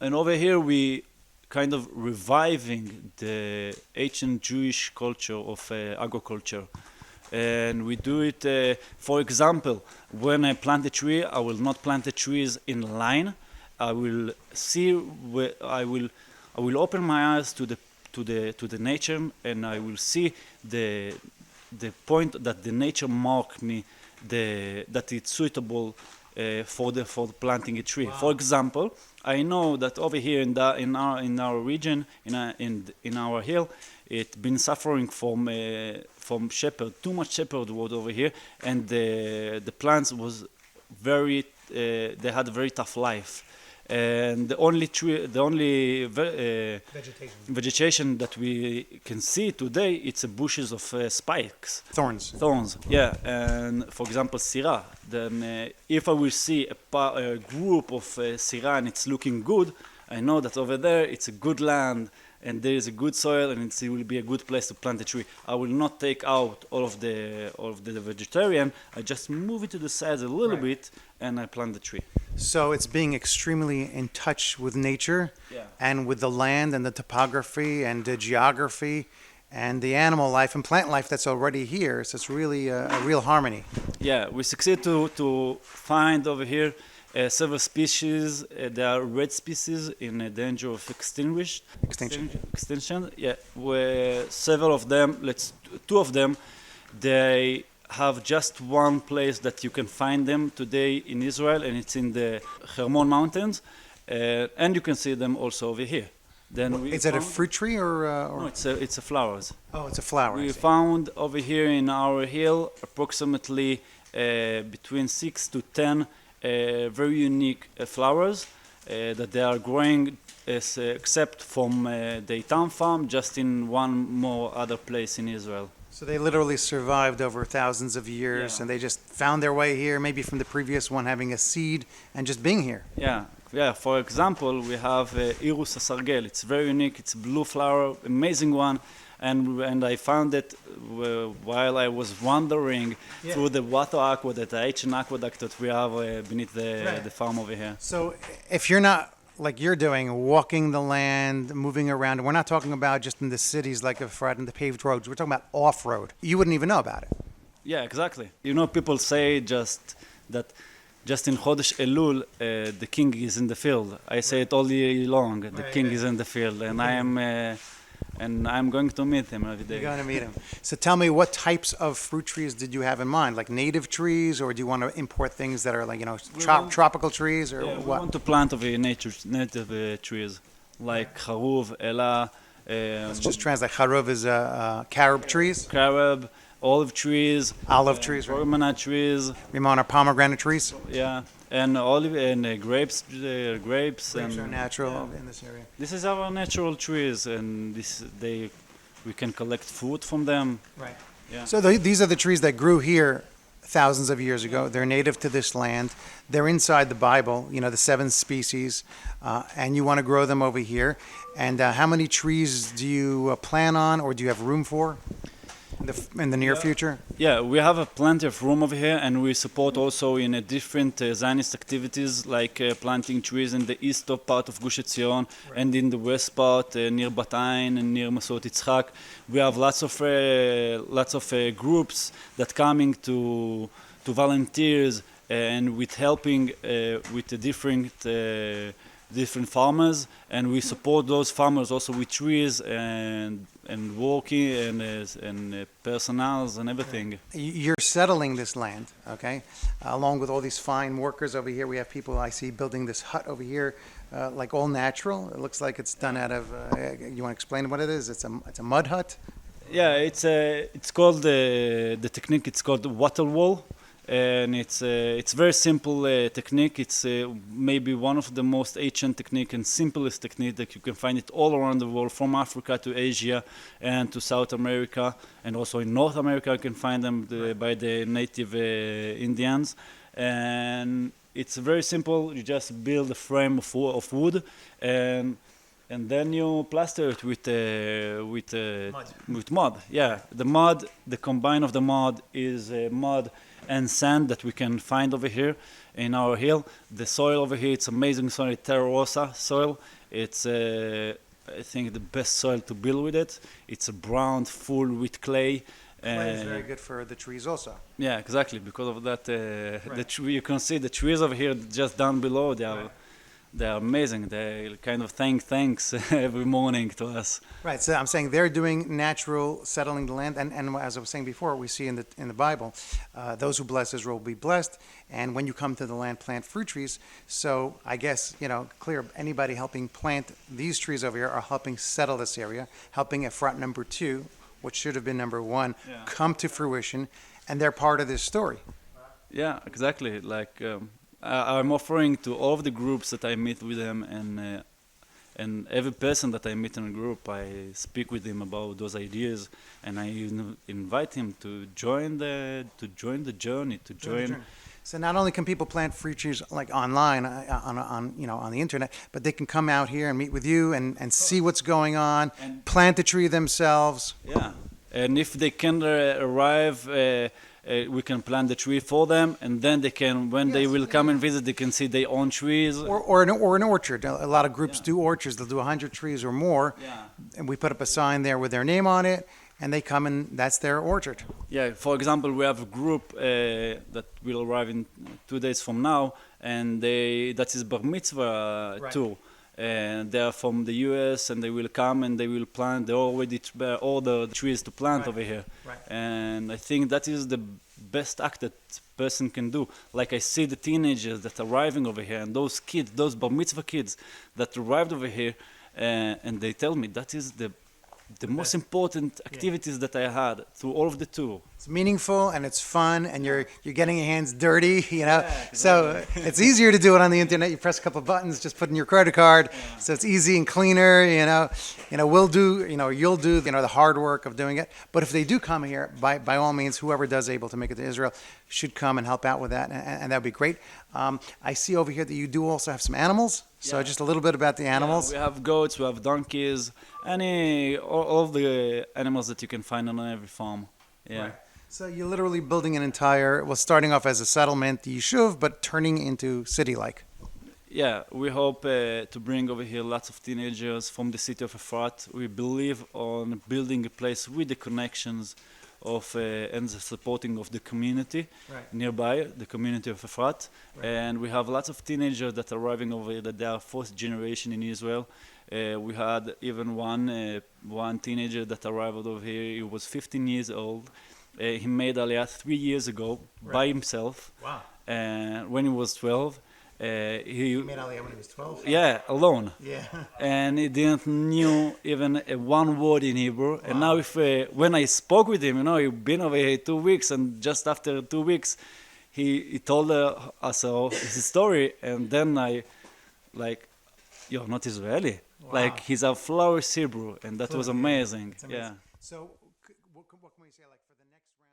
And over here we kind of reviving the ancient Jewish culture of agriculture. And we do it, for example, when I plant a tree, I will not plant the trees in line. I will see where I will open my eyes to the nature, and I will see the point that the nature mark me that it's suitable for planting a tree. Wow. For example, I know that over here in our region, in our hill, it's been suffering from too much shepherd wood over here, and the plants was they had a very tough life. And the only vegetation that we can see today, it's a bushes of spikes. Thorns, yeah. And for example, sirah. Then if I will see a group of sirah and it's looking good, I know that over there it's a good land and there is a good soil and it will be a good place to plant a tree. I will not take out all of the vegetarian. I just move it to the sides a little bit and I plant the tree. So it's being extremely in touch with nature, and with the land and the topography and the geography and the animal life and plant life that's already here. So it's really a real harmony. Yeah, we succeed to find over here several species. There are red species in danger of extinction. Yeah, where several of them, two of them, they have just one place that you can find them today in Israel, and it's in the Hermon Mountains, and you can see them also over here. Then is it a fruit tree or? No, it's a flowers. Oh, it's a flower. We found over here in our hill approximately between 6 to 10 very unique flowers that they are growing except from the Eitam Farm, just in one more other place in Israel. So they literally survived over thousands of years, and they just found their way here, maybe from the previous one having a seed and just being here. Yeah. For example, we have Irus Asargel. It's very unique. It's a blue flower, amazing one. And I found it while I was wandering through the water aqueduct, the ancient aqueduct that we have beneath the farm over here. So if you're not, like you're doing, walking the land, moving around, we're not talking about just in the cities like in the paved roads. We're talking about off-road. You wouldn't even know about it. Yeah, exactly. People say that just in Chodesh Elul, the king is in the field. I say it all year long. The king is in the field, and I'm going to meet him every day. You're going to meet him. So tell me, what types of fruit trees did you have in mind? Like native trees, or do you want to import things that are like, tropical trees, or what? We want to plant native trees, like Charuv, Ela. Let's just translate. Charuv is carob trees? Carob, olive trees. Olive trees, right? Pomegranate trees. Rimon are pomegranate trees? Yeah. And olive and grapes. Grapes are natural in this area. This is our natural trees, and we can collect fruit from them. Right. Yeah. So these are the trees that grew here thousands of years ago. They're native to this land. They're inside the Bible, the 7 species, and you want to grow them over here. And how many trees do you plan on, or do you have room for in the near future? Yeah, we have plenty of room over here, and we support also in different Zionist activities, like planting trees in the east part of Gush Etzion, and in the west part near Bat Ain and near Masot Yitzchak. We have lots of groups that coming to volunteers and with helping with the different farmers, and we support those farmers also with trees and working and personnels and everything. You're settling this land, okay? Along with all these fine workers over here. We have people I see building this hut over here, like all natural. It looks like it's done out of. You want to explain what it is? It's a mud hut. Yeah, it's called the technique. It's called water wall. And it's very simple technique. It's maybe one of the most ancient technique and simplest technique that you can find it all around the world, from Africa to Asia and to South America, and also in North America you can find them by the native Indians. And it's very simple. You just build a frame of wood, and then you plaster it with mud. Yeah, the combine of the mud is mud and sand that we can find over here in our hill. The soil over here, it's amazing soil, it's terra rosa soil. It's, I think, the best soil to build with it. It's a brown, full with clay. Clay is very good for the trees also. Yeah, exactly. Because of that, the tree, you can see the trees over here just down below. They are amazing. They kind of thanks every morning to us. Right. So I'm saying they're doing natural settling the land, and as I was saying before, we see in the Bible, those who bless Israel will be blessed, and when you come to the land, plant fruit trees. So I guess clear. Anybody helping plant these trees over here are helping settle this area, helping Efrat number 2, which should have been number 1, come to fruition, and they're part of this story. Yeah, exactly. Like. I'm offering to all of the groups that I meet with them, and every person that I meet in a group, I speak with him about those ideas, and I invite him to join the journey. So not only can people plant fruit trees like online on the internet, but they can come out here and meet with you and see what's going on, plant the tree themselves. Yeah, and if they can arrive. We can plant the tree for them, and then they can, when they will come and visit, they can see their own trees. Or an orchard. A lot of groups do orchards. They'll do 100 trees or more, and we put up a sign there with their name on it, and they come and that's their orchard. Yeah, for example, we have a group that will arrive in 2 days from now, and that is Bar Mitzvah tour. And they are from the US, and they will come and they will plant. They already order trees to plant over here. Right. And I think that is the best act that person can do. Like I see the teenagers that are arriving over here, and those kids, those Bar Mitzvah kids that arrived over here, and they tell me that is the most important activities that I had through all of the tour. It's meaningful and it's fun, and you're getting your hands dirty, Yeah, So it's easier to do it on the internet. You press a couple of buttons, just put in your credit card, so it's easy and cleaner. You'll do the hard work of doing it. But if they do come here, by all means, whoever does able to make it to Israel should come and help out with that, and that would be great. I see over here that you do also have some animals. So just a little bit about the animals. Yeah, we have goats, we have donkeys, all of the animals that you can find on every farm. Yeah. Right. So you're literally building an entire, starting off as a settlement, the yishuv, but turning into city-like. Yeah, we hope to bring over here lots of teenagers from the city of Efrat. We believe on building a place with the connections of and the supporting of the community nearby, the community of Efrat. And we have lots of teenagers that are arriving over here that they are fourth generation in Israel. We had even one teenager that arrived over here. He was 15 years old. He made Aliyah 3 years ago by himself. Wow. And when he was 12, He made Aliyah when he was 12? yeah, alone. Yeah. And he didn't knew even one word in Hebrew. And now when I spoke with him, he'd been over here 2 weeks, and just after 2 weeks, he told us his story, and then you're not Israeli. Wow. Like, he's a flawless Hebrew, and that was amazing. It's amazing. Yeah. So what can we say, like, for the next round?